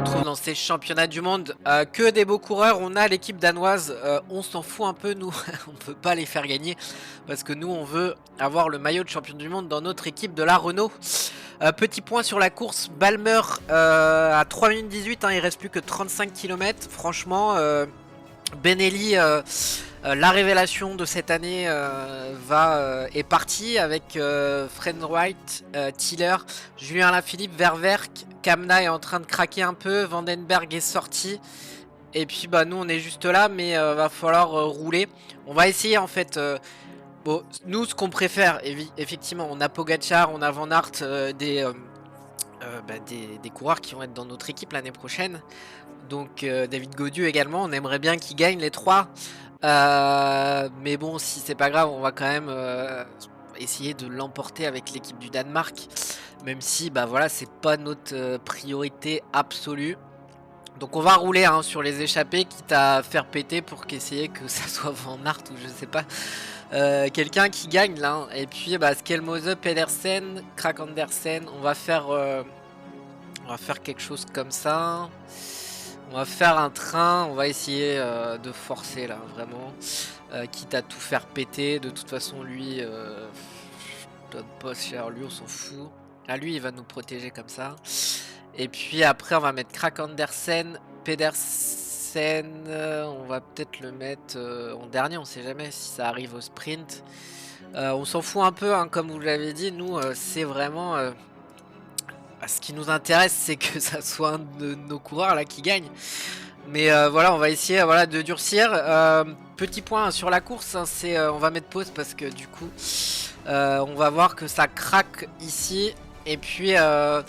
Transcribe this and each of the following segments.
retrouve dans ces championnats du monde. Que des beaux coureurs. On a l'équipe danoise. On s'en fout un peu, nous. On ne peut pas les faire gagner. Parce que nous, on veut avoir le maillot de champion du monde dans notre équipe de la Renault. Petit point sur la course. Balmer à 3 minutes 18. Hein, il reste plus que 35 km. Franchement, Benelli, la révélation de cette année est partie avec Fred Wright, Tiller, Julien Lafilippe, Verwerck. Kamna est en train de craquer un peu, Vandenberg est sorti. Et puis bah nous on est juste là, mais va falloir rouler. On va essayer en fait. Bon, nous ce qu'on préfère, effectivement, on a Pogacar, on a Van Aert, des coureurs qui vont être dans notre équipe l'année prochaine. Donc David Gaudu également, on aimerait bien qu'il gagne les trois. Mais bon, si c'est pas grave, on va quand même essayer de l'emporter avec l'équipe du Danemark. Même si bah voilà, c'est pas notre priorité absolue. Donc on va rouler hein, sur les échappées, quitte à faire péter pour qu'essayer que ça soit Van Aert ou je sais pas. Quelqu'un qui gagne là. Hein. Et puis bah, Skelmose, Pedersen, Krak Andersen, on va faire quelque chose comme ça. On va faire un train, on va essayer de forcer là, vraiment. Quitte à tout faire péter. De toute façon, lui, donne pas cher, lui, on s'en fout. Ah, lui, il va nous protéger comme ça. Et puis après, on va mettre Krak Andersen, Pedersen. On va peut-être le mettre en dernier, on sait jamais si ça arrive au sprint. On s'en fout un peu, hein, comme vous l'avez dit. Nous, c'est vraiment. Ce qui nous intéresse, c'est que ça soit un de nos coureurs là qui gagne. Mais voilà, on va essayer voilà, de durcir. Petit point sur la course, hein, on va mettre pause parce que du coup, on va voir que ça craque ici. Et puis, voilà,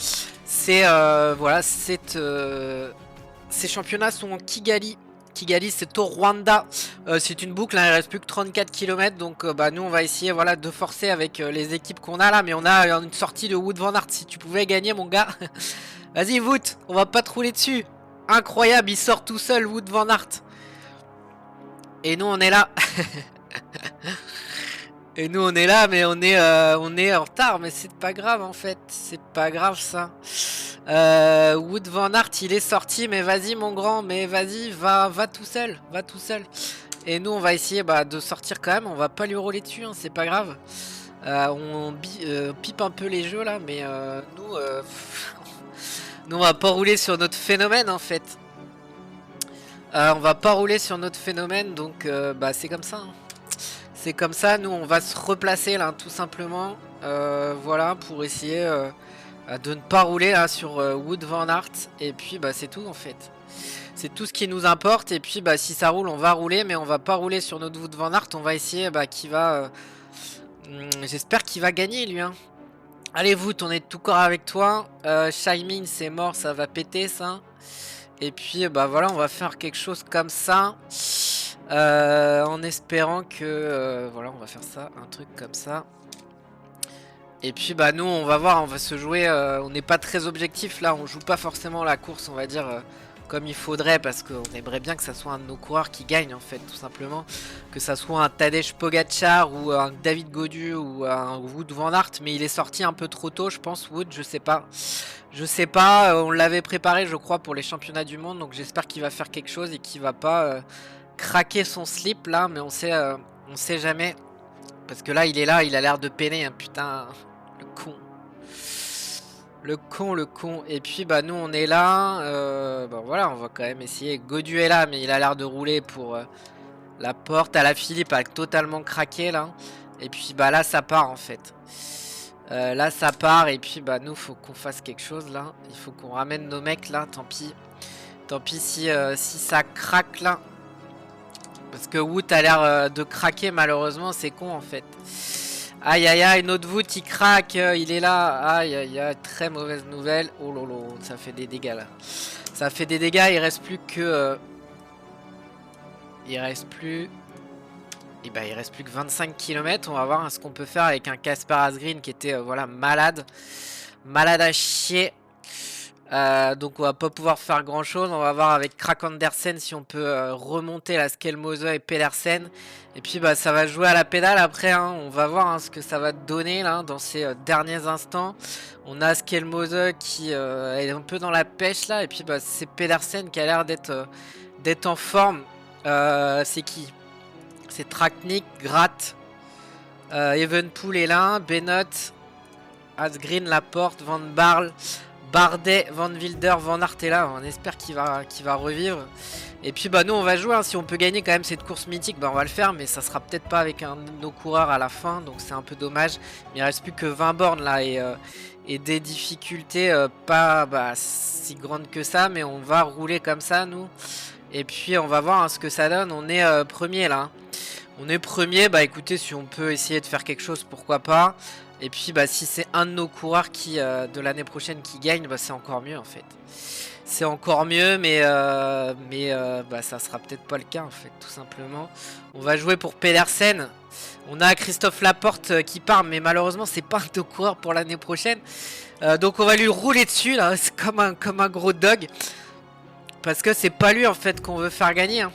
ces championnats sont en Kigali. Kigali, c'est au Rwanda. C'est une boucle, hein, il reste plus que 34 km. Donc, bah, nous, on va essayer voilà, de forcer avec les équipes qu'on a là. Mais on a une sortie de Wout van Aert. Si tu pouvais gagner, mon gars. Vas-y, Wout, on va pas te rouler dessus. Incroyable, il sort tout seul, Wout van Aert. Et nous, on est là. Et nous, on est là, mais on est en retard. Mais c'est pas grave, en fait. C'est pas grave, ça. Wout van Aert, il est sorti. Mais vas-y, mon grand. Mais vas-y, va tout seul. Va tout seul. Et nous, on va essayer de sortir quand même. On va pas lui rouler dessus, hein, c'est pas grave. On pipe un peu les jeux, là. Mais nous... Nous on va pas rouler sur notre phénomène en fait. On va pas rouler sur notre phénomène donc bah c'est comme ça. Hein. C'est comme ça, nous on va se replacer là tout simplement. Voilà pour essayer de ne pas rouler là sur Wout van Aert. Et puis bah c'est tout en fait. C'est tout ce qui nous importe. Et puis bah si ça roule on va rouler. Mais on va pas rouler sur notre Wout van Aert. On va essayer qui va... j'espère qu'il va gagner lui hein. Allez Wout, on est tout corps avec toi. Shining c'est mort, ça va péter ça. Et puis bah voilà, on va faire quelque chose comme ça. En espérant que... voilà, on va faire ça, un truc comme ça. Et puis bah nous on va voir, on va se jouer... on n'est pas très objectif là, on joue pas forcément la course, on va dire... comme il faudrait parce qu'on aimerait bien que ça soit un de nos coureurs qui gagne en fait tout simplement, que ça soit un Tadej Pogacar ou un David Gaudu ou un Wout van Aert, mais il est sorti un peu trop tôt je pense. Wout, je sais pas, on l'avait préparé je crois pour les championnats du monde, donc j'espère qu'il va faire quelque chose et qu'il va pas craquer son slip là, mais on sait jamais parce que là il a l'air de peiner hein, putain le con. Le con. Et puis bah nous on est là. Bah voilà, on va quand même essayer. Gaudu est là, mais il a l'air de rouler pour la porte. À la Philippe a totalement craqué là. Et puis bah là ça part en fait. Là ça part et puis bah nous faut qu'on fasse quelque chose là. Il faut qu'on ramène nos mecs là. Tant pis. Tant pis si ça craque là. Parce que Wout a l'air de craquer malheureusement. C'est con en fait. Aïe aïe aïe, notre Wout il craque, il est là. Aïe aïe aïe, très mauvaise nouvelle. Oh lolo, ça fait des dégâts là. Ça fait des dégâts, il reste plus que... il reste plus... Et bah il reste plus que 25 km. On va voir ce qu'on peut faire avec un Kasper Asgreen qui était voilà malade. Malade à chier. Donc on va pas pouvoir faire grand chose. On va voir avec Krak Andersen si on peut remonter la Skelmose et Pedersen. Et puis bah ça va jouer à la pédale après, hein. On va voir hein, ce que ça va donner là dans ces derniers instants. On a Skelmose qui est un peu dans la pêche là. Et puis bah c'est Pedersen qui a l'air d'être en forme. C'est qui? C'est Traknik, Gratt, Evenpool est là, Bennett, Asgreen, Laporte, Van Barle, Bardet, Van Wilder, Van Aert est là. On espère qu'il va revivre. Et puis bah nous on va jouer, hein. Si on peut gagner quand même cette course mythique, bah on va le faire. Mais ça sera peut-être pas avec un de nos coureurs à la fin. Donc c'est un peu dommage. Mais il reste plus que 20 bornes là. Et des difficultés pas si grandes que ça. Mais on va rouler comme ça nous. Et puis on va voir hein, ce que ça donne. On est premier là. On est premier, bah écoutez, si on peut essayer de faire quelque chose, pourquoi pas. Et puis bah si c'est un de nos coureurs qui de l'année prochaine qui gagne, bah c'est encore mieux en fait. C'est encore mieux, mais bah ça sera peut-être pas le cas en fait, tout simplement. On va jouer pour Pedersen. On a Christophe Laporte qui part, mais malheureusement c'est pas un de nos coureurs pour l'année prochaine. Donc on va lui rouler dessus là, c'est comme un gros dog. Parce que c'est pas lui en fait qu'on veut faire gagner, hein.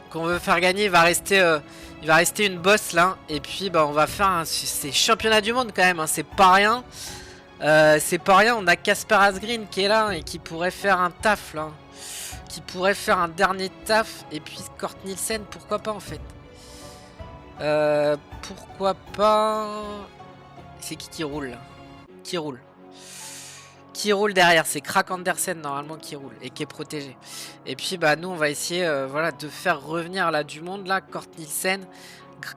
Qu'on veut faire gagner, il va rester une bosse là. Et puis bah on va faire c'est championnat du monde quand même, hein, c'est pas rien. C'est pas rien, on a Casper Asgreen qui est là et qui pourrait faire un taf là. Qui pourrait faire un dernier taf. Et puis Kort Nielsen, pourquoi pas en fait. Pourquoi pas. C'est qui roule là? Qui roule derrière, c'est Krak Andersen normalement qui roule et qui est protégé. Et puis bah nous on va essayer voilà, de faire revenir là du monde là, Kort Nielsen,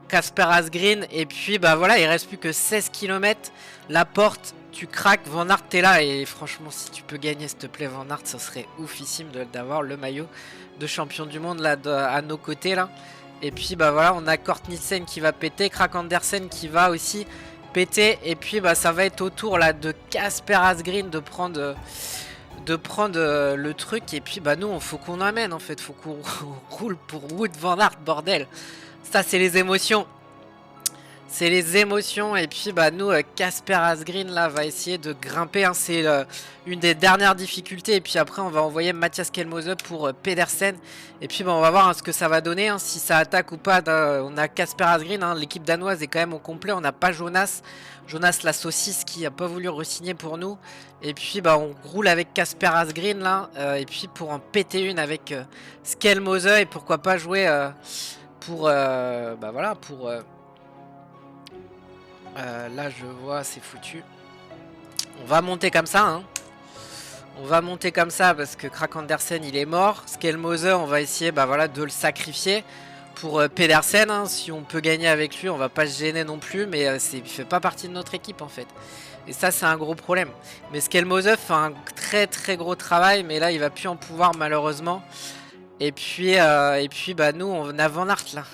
Casper Asgreen. Et puis bah voilà, il reste plus que 16 km. Laporte, tu craques, Van Aert t'es là. Et franchement si tu peux gagner s'il te plaît Van Aert, ça serait oufissime d'avoir le maillot de champion du monde là à nos côtés là. Et puis bah voilà, on a Kort Nielsen qui va péter, Krak Andersen qui va aussi péter. Et puis bah ça va être au tour là de Casper Asgreen de prendre le truc. Et puis bah nous faut qu'on amène en fait, faut qu'on roule pour Wout Van Aert, bordel. Ça c'est les émotions. C'est les émotions. Et puis bah nous Casper Asgreen là va essayer de grimper, hein. C'est une des dernières difficultés. Et puis après on va envoyer Mathias Skelmose pour Pedersen. Et puis bah on va voir hein, ce que ça va donner, hein, si ça attaque ou pas. On a Casper Asgreen, hein, l'équipe danoise est quand même au complet. On n'a pas Jonas la saucisse qui a pas voulu re-signer pour nous. Et puis bah on roule avec Casper Asgreen là. Et puis pour en péter une avec Skelmose. Et pourquoi pas jouer pour bah voilà pour là je vois c'est foutu. On va monter comme ça hein. On va monter comme ça parce que Krak Andersen il est mort. Skelmose on va essayer bah voilà, de le sacrifier pour Pedersen hein. Si on peut gagner avec lui on va pas se gêner non plus. Mais il fait pas partie de notre équipe en fait. Et ça c'est un gros problème. Mais Skelmose fait un très très gros travail. Mais là il va plus en pouvoir malheureusement. Et puis bah nous on a Van Aert là.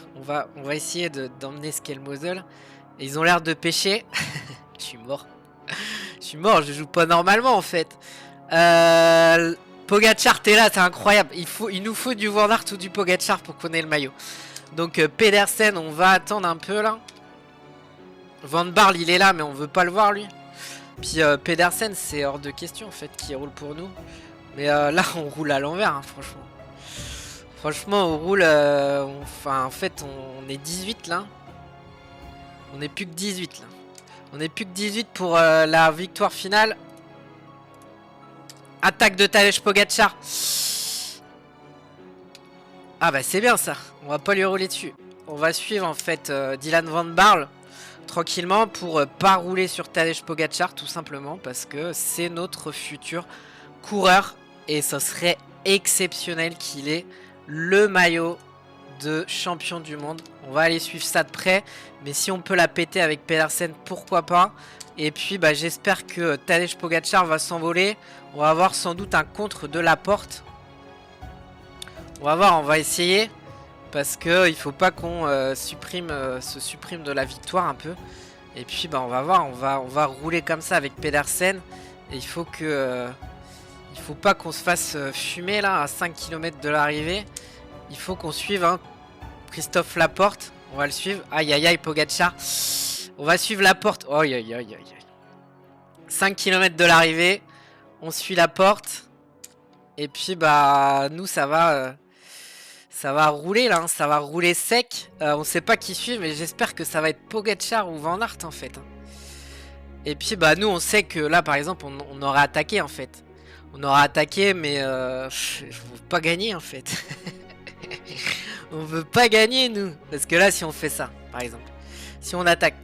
On va essayer d'emmener Skelmose là. Et ils ont l'air de pêcher. Je suis mort. Je joue pas normalement en fait. Pogacar t'es là, c'est incroyable. Il nous faut du Van Aert ou du Pogacar pour qu'on ait le maillot. Donc Pedersen, on va attendre un peu là. Van Barle il est là mais on veut pas le voir lui. Puis Pedersen c'est hors de question en fait qui roule pour nous. Mais là on roule à l'envers hein, franchement. Franchement on roule enfin en fait on est 18 là. On est plus que 18 là. On est plus que 18 pour la victoire finale. Attaque de Tadej Pogacar. Ah bah c'est bien ça. On va pas lui rouler dessus. On va suivre en fait Dylan Van Barle tranquillement pour pas rouler sur Tadej Pogacar tout simplement parce que c'est notre futur coureur et ça serait exceptionnel qu'il ait le maillot de champion du monde. On va aller suivre ça de près. Mais si on peut la péter avec Pedersen, pourquoi pas. Et puis bah, j'espère que Tadej Pogacar va s'envoler. On va avoir sans doute un contre de Laporte. On va voir, on va essayer. Parce que il faut pas qu'on se supprime de la victoire un peu. Et puis bah, on va voir, on va rouler comme ça avec Pedersen. Et il faut que il faut pas qu'on se fasse fumer là à 5 km de l'arrivée. Il faut qu'on suive hein, Christophe Laporte. On va le suivre. Aïe aïe aïe Pogacar. On va suivre Laporte. Oh aïe aïe aïe aïe. 5 km de l'arrivée. On suit la porte. Et puis bah nous ça va rouler là, hein, ça va rouler sec. On sait pas qui suit, mais j'espère que ça va être Pogacar ou Van Aert en fait. Et puis bah nous on sait que là par exemple on aurait attaqué en fait. On aura attaqué mais on veut pas gagner en fait. On veut pas gagner nous. Parce que là si on fait ça par exemple, si on attaque.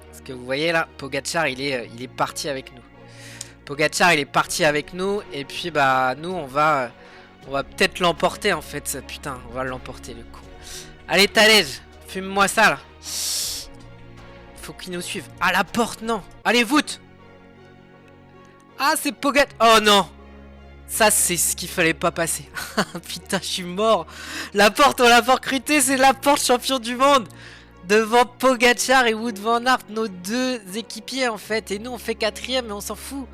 Parce que vous voyez là, Pogacar il est parti avec nous. Pogacar il est parti avec nous. Et puis bah nous on va peut-être l'emporter en fait. Putain on va l'emporter le coup. Allez Talège, fume-moi ça là. Faut qu'ils nous suivent. Ah la porte non. Allez voûte. Ah c'est Pogacar. Oh non. Ça c'est ce qu'il fallait pas passer. Putain je suis mort. La porte on l'a pas recruté. C'est la porte champion du monde. Devant Pogacar et Wout van Aert. Nos deux équipiers en fait. Et nous on fait 4ème mais on s'en fout.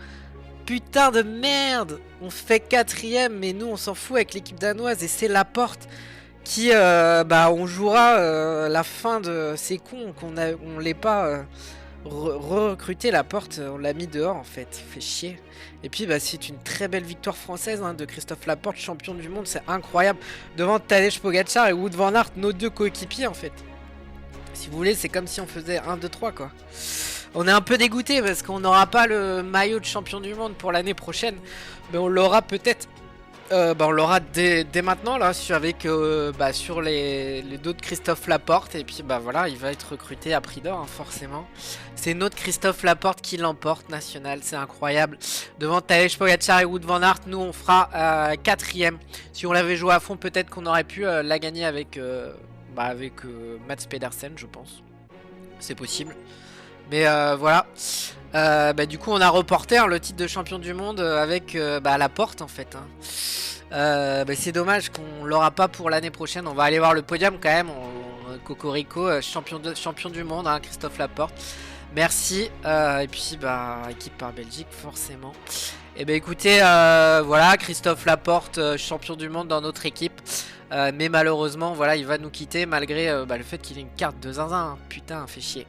Putain de merde. On fait 4ème mais nous on s'en fout avec l'équipe danoise. Et c'est la porte qui bah on jouera la fin de ces cons on l'ait pas recruté. La porte on l'a mis dehors en fait, fait chier. Et puis bah c'est une très belle victoire française hein, de Christophe Laporte, champion du monde, c'est incroyable, devant Tadej Pogacar et Wout van Aert, nos deux coéquipiers en fait. Si vous voulez c'est comme si on faisait 1, 2, 3 quoi. On est un peu dégoûté parce qu'on n'aura pas le maillot de champion du monde pour l'année prochaine, mais on l'aura peut-être. On l'aura dès maintenant là sur les dos de Christophe Laporte. Et puis bah voilà, il va être recruté à prix d'or hein, forcément. C'est notre Christophe Laporte qui l'emporte national, c'est incroyable. Devant Tadej Pogacar et Wout van Aert, nous on fera 4ème. Si on l'avait joué à fond peut-être qu'on aurait pu la gagner avec Mats Pedersen je pense. C'est possible. Mais voilà. Du coup on a reporté hein, le titre de champion du monde avec Laporte en fait hein. C'est dommage qu'on l'aura pas pour l'année prochaine. On va aller voir le podium quand même. Cocorico, champion du monde hein, Christophe Laporte. Merci. Et puis équipe par Belgique forcément. Et écoutez voilà Christophe Laporte champion du monde dans notre équipe. Mais malheureusement voilà il va nous quitter malgré le fait qu'il ait une carte de zinzin hein. Putain fait chier.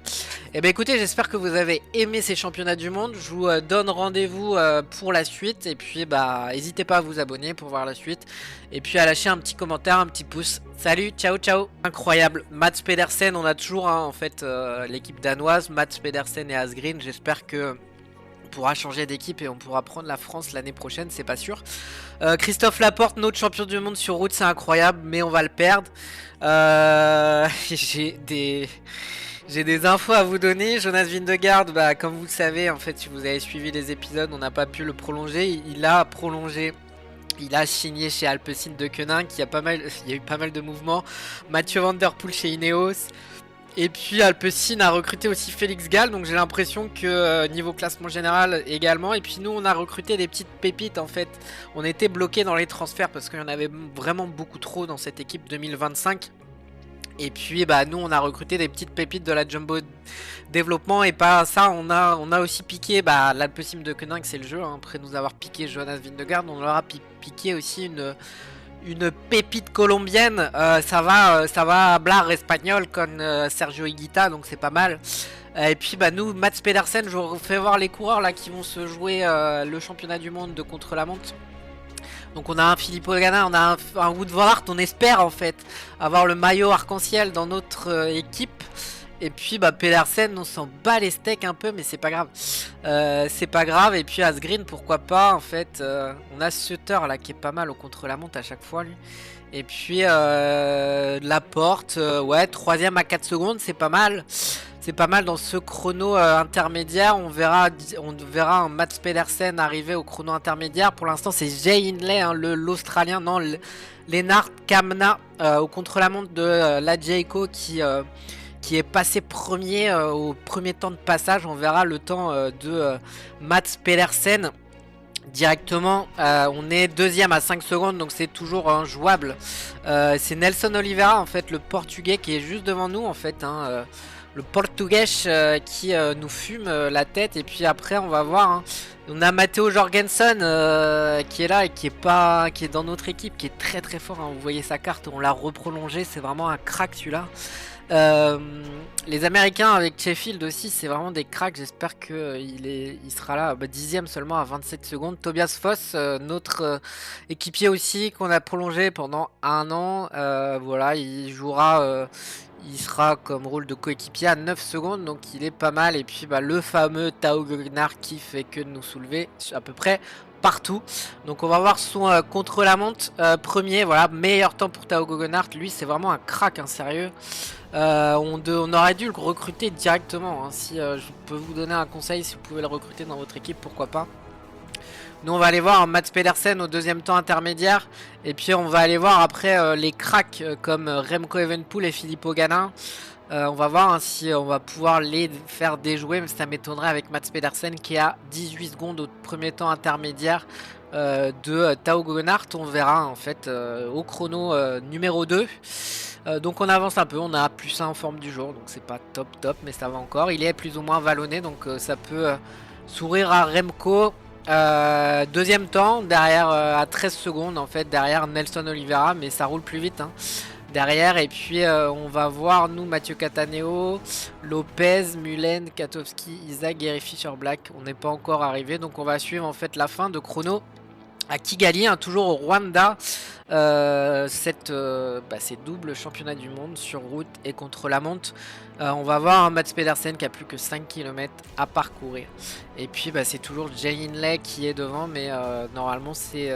Et écoutez j'espère que vous avez aimé ces championnats du monde. Je vous donne rendez-vous pour la suite. Et puis n'hésitez pas à vous abonner pour voir la suite. Et puis à lâcher un petit commentaire, un petit pouce. Salut, ciao ciao. Incroyable, Mats Pedersen. On a toujours hein, en fait l'équipe danoise, Mats Pedersen et Asgreen. J'espère que on pourra changer d'équipe et on pourra prendre la France l'année prochaine, c'est pas sûr. Christophe Laporte, notre champion du monde sur route, c'est incroyable, mais on va le perdre. J'ai des infos à vous donner. Jonas Vingegaard, comme vous le savez, en fait, si vous avez suivi les épisodes, on n'a pas pu le prolonger. Il a prolongé. Il a signé chez Alpecin de Koenig. Il y a eu pas mal de mouvements. Mathieu Van Der Poel chez Ineos. Et puis Alpecin a recruté aussi Félix Gall, donc j'ai l'impression que niveau classement général également. Et puis nous on a recruté des petites pépites en fait. On était bloqué dans les transferts parce qu'il y en avait vraiment beaucoup trop dans cette équipe 2025. Et puis nous on a recruté des petites pépites de la Jumbo Développement. Et pas ça, on a aussi piqué l'Alpecin de Koenig, c'est le jeu hein. Après nous avoir piqué Jonas Vingegaard, on leur a piqué aussi une pépite colombienne. Ça va Blar espagnol comme Sergio Higuita, donc c'est pas mal. Et puis nous Mats Pedersen, je vous fais voir les coureurs là qui vont se jouer le championnat du monde de contre-la-montre. Donc on a un Filippo Ganna, on a un Wout van Aert, on espère en fait avoir le maillot arc-en-ciel dans notre équipe. Et puis Pedersen, on s'en bat les steaks un peu, mais c'est pas grave. C'est pas grave. Et puis Asgreen, pourquoi pas en fait. On a Sutter là qui est pas mal au contre-la-montre à chaque fois lui. Et puis Laporte, ouais, 3ème à 4 secondes, c'est pas mal. C'est pas mal dans ce chrono intermédiaire. On verra un Mats Pedersen arriver au chrono intermédiaire. Pour l'instant c'est Jay Hindley, hein, l'Australien, non, Lennart Kamna au contre-la-montre de la Jayco qui est passé premier au premier temps de passage. On verra le temps de Mats Pedersen directement. On est 2ème à 5 secondes, donc c'est toujours jouable. C'est Nelson Oliveira en fait, le portugais qui est juste devant nous en fait hein, le portugais qui nous fume la tête. Et puis après on va voir hein. On a Matteo Jorgensen qui est là et qui est dans notre équipe, qui est très très fort hein. Vous voyez sa carte, on l'a reprolongé, c'est vraiment un crack celui-là. Euh, les Américains avec Sheffield aussi, c'est vraiment des cracks. J'espère qu'il sera là. 10e seulement à 27 secondes. Tobias Foss, notre équipier aussi, qu'on a prolongé pendant un an. Voilà, il jouera. Il sera comme rôle de coéquipier à 9 secondes, donc il est pas mal. Et puis le fameux Tao Geoghegan qui fait que de nous soulever à peu près partout. Donc on va voir son contre-la-montre premier. Voilà, meilleur temps pour Tao Geoghegan. Lui, c'est vraiment un crack, hein, sérieux. On aurait dû le recruter directement, hein. Si je peux vous donner un conseil, si vous pouvez le recruter dans votre équipe, pourquoi pas. Nous on va aller voir Mats Pedersen au deuxième temps intermédiaire. Et puis on va aller voir après les cracks comme Remco Evenepoel et Filippo Ganna. On va voir, hein, si on va pouvoir les faire déjouer, mais ça m'étonnerait avec Mats Pedersen qui a 18 secondes au premier temps intermédiaire de Tao Geoghegan. On verra en fait au chrono numéro 2. Donc on avance un peu, on a plus 1 en forme du jour, donc c'est pas top mais ça va encore. Il est plus ou moins vallonné, donc ça peut sourire à Remco. Deuxième temps, derrière à 13 secondes en fait, derrière Nelson Oliveira, mais ça roule plus vite, hein, derrière. Et puis on va voir nous Mathieu Cataneo, Lopez, Mullen, Katowski, Isaac, Gary Fisher Black. On n'est pas encore arrivé, donc on va suivre en fait la fin de chrono à Kigali, hein, toujours au Rwanda. Ces doubles championnats du monde sur route et contre la montre. On va voir un Mats Pedersen qui a plus que 5 km à parcourir. Et puis c'est toujours Jay Hindley qui est devant, mais normalement c'est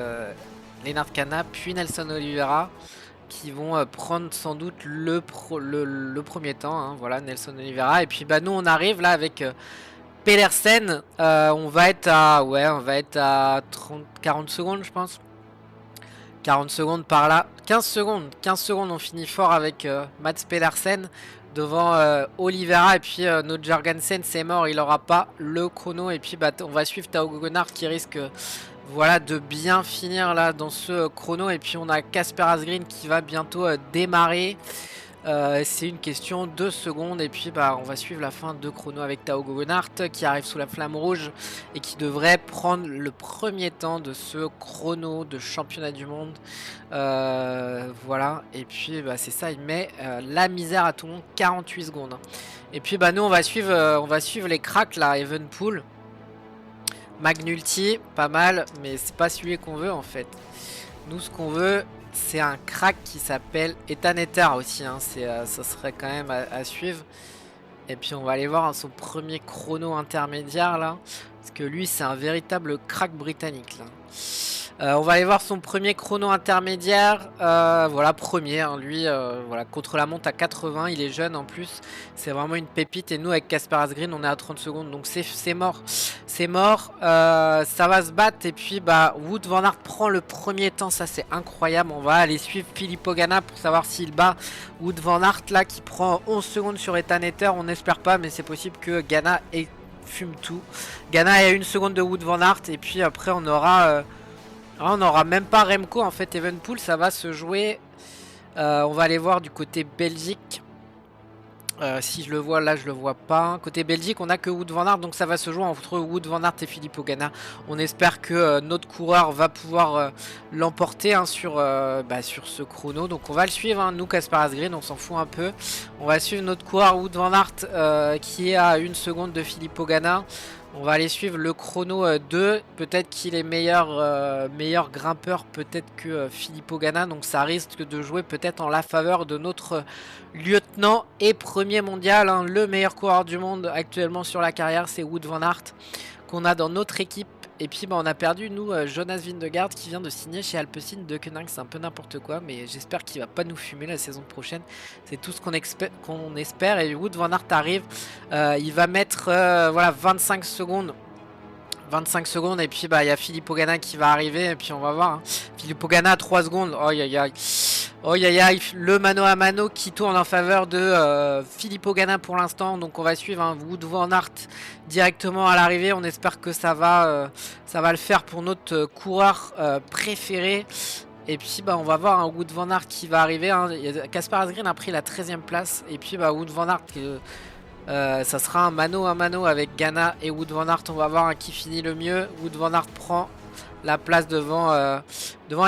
Lennart Kama puis Nelson Oliveira qui vont prendre sans doute le premier temps, hein. Voilà, Nelson Oliveira. Et puis nous on arrive là avec Pedersen. On va être à 40 secondes, je pense. 40 secondes par là. 15 secondes, on finit fort avec Mats Pedersen devant Oliveira. Et puis notre Jorgensen, c'est mort, il aura pas le chrono. Et puis on va suivre Tao Geoghegan qui risque voilà, de bien finir là dans ce chrono. Et puis on a Kasper Asgreen qui va bientôt démarrer. C'est une question de secondes. Et puis on va suivre la fin de chrono avec Tao Geoghegan qui arrive sous la flamme rouge et qui devrait prendre le premier temps de ce chrono de championnat du monde. Voilà, et puis c'est ça, il met la misère à tout le monde, 48 secondes. Et puis nous on va suivre les cracks là, Evenepoel, McNulty, pas mal, mais c'est pas celui qu'on veut en fait. Nous ce qu'on veut, c'est un crack qui s'appelle Ethan Eder aussi, hein. Ça serait quand même à suivre. Et puis on va aller voir son premier chrono intermédiaire là, parce que lui c'est un véritable crack britannique là. On va aller voir son premier chrono intermédiaire. Voilà, premier, hein, lui, voilà, contre la montre à 80, il est jeune en plus. C'est vraiment une pépite. Et nous, avec Kasper Asgreen, on est à 30 secondes. Donc c'est mort. C'est mort. Ça va se battre. Et puis, Wout van Aert prend le premier temps. Ça, c'est incroyable. On va aller suivre Filippo Ganna pour savoir s'il bat Wout van Aert, là, qui prend 11 secondes sur Ethan Eder. On n'espère pas, mais c'est possible que Ganna fume tout. Ganna est à 1 seconde de Wout van Aert. Et puis après, on aura même pas Remco en fait. Evenepoel, ça va se jouer. On va aller voir du côté Belgique. Si je le vois là, je le vois pas. Côté Belgique, on a que Wout van Aert, donc ça va se jouer entre Wout van Aert et Filippo Ganna. On espère que notre coureur va pouvoir l'emporter, hein, sur ce chrono. Donc on va le suivre, hein. Nous, Kasper Asgreen, on s'en fout un peu. On va suivre notre coureur Wout van Aert qui est à 1 seconde de Filippo Ganna. On va aller suivre le chrono 2. Peut-être qu'il est meilleur grimpeur peut-être que Filippo Ganna. Donc ça risque de jouer peut-être en la faveur de notre lieutenant et premier mondial, hein. Le meilleur coureur du monde actuellement sur la carrière, c'est Wout van Aert qu'on a dans notre équipe. Et puis on a perdu nous Jonas Vingegaard qui vient de signer chez Alpecin de Koenig. C'est un peu n'importe quoi, mais j'espère qu'il va pas nous fumer la saison prochaine. C'est tout ce qu'on espère. Et Wout van Aert arrive, il va mettre voilà 25 secondes. 25 secondes et puis il y a Filippo Ganna qui va arriver et puis on va voir, hein. Filippo Ganna à 3 secondes. Oh aïe aïe. Oh aïe aïe. Le mano à mano qui tourne en faveur de Filippo Ganna pour l'instant. Donc on va suivre un Wout van Aert directement à l'arrivée. On espère que ça va le faire pour notre coureur préféré. Et puis on va voir un Wout van Aert qui va arriver, hein. Kasper Asgreen a pris la 13e place. Et puis Wout van Aert ça sera un mano à mano avec Ganna et Wout van Aert. On va voir qui finit le mieux. Wout van Aert prend la place devant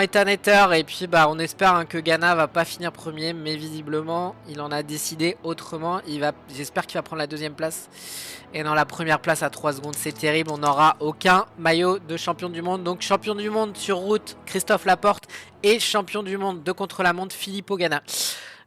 Ethan Ether. Et puis bah on espère hein, que Ghana va pas finir premier, mais visiblement il en a décidé autrement. J'espère qu'il va prendre la deuxième place. Et dans la première place à 3 secondes, c'est terrible. On n'aura aucun maillot de champion du monde. Donc champion du monde sur route, Christophe Laporte. Et champion du monde de contre-la-montre, Filippo Ganna.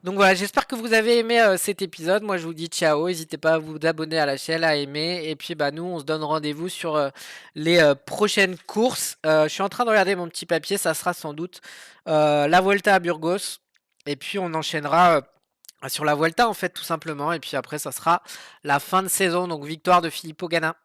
Donc voilà, j'espère que vous avez aimé cet épisode. Moi, je vous dis ciao. N'hésitez pas à vous abonner à la chaîne, à aimer. Et puis, bah, nous, on se donne rendez-vous sur les prochaines courses. Je suis en train de regarder mon petit papier. Ça sera sans doute la Volta à Burgos. Et puis, on enchaînera sur la Vuelta, en fait, tout simplement. Et puis après, ça sera la fin de saison. Donc, victoire de Filippo Ganna.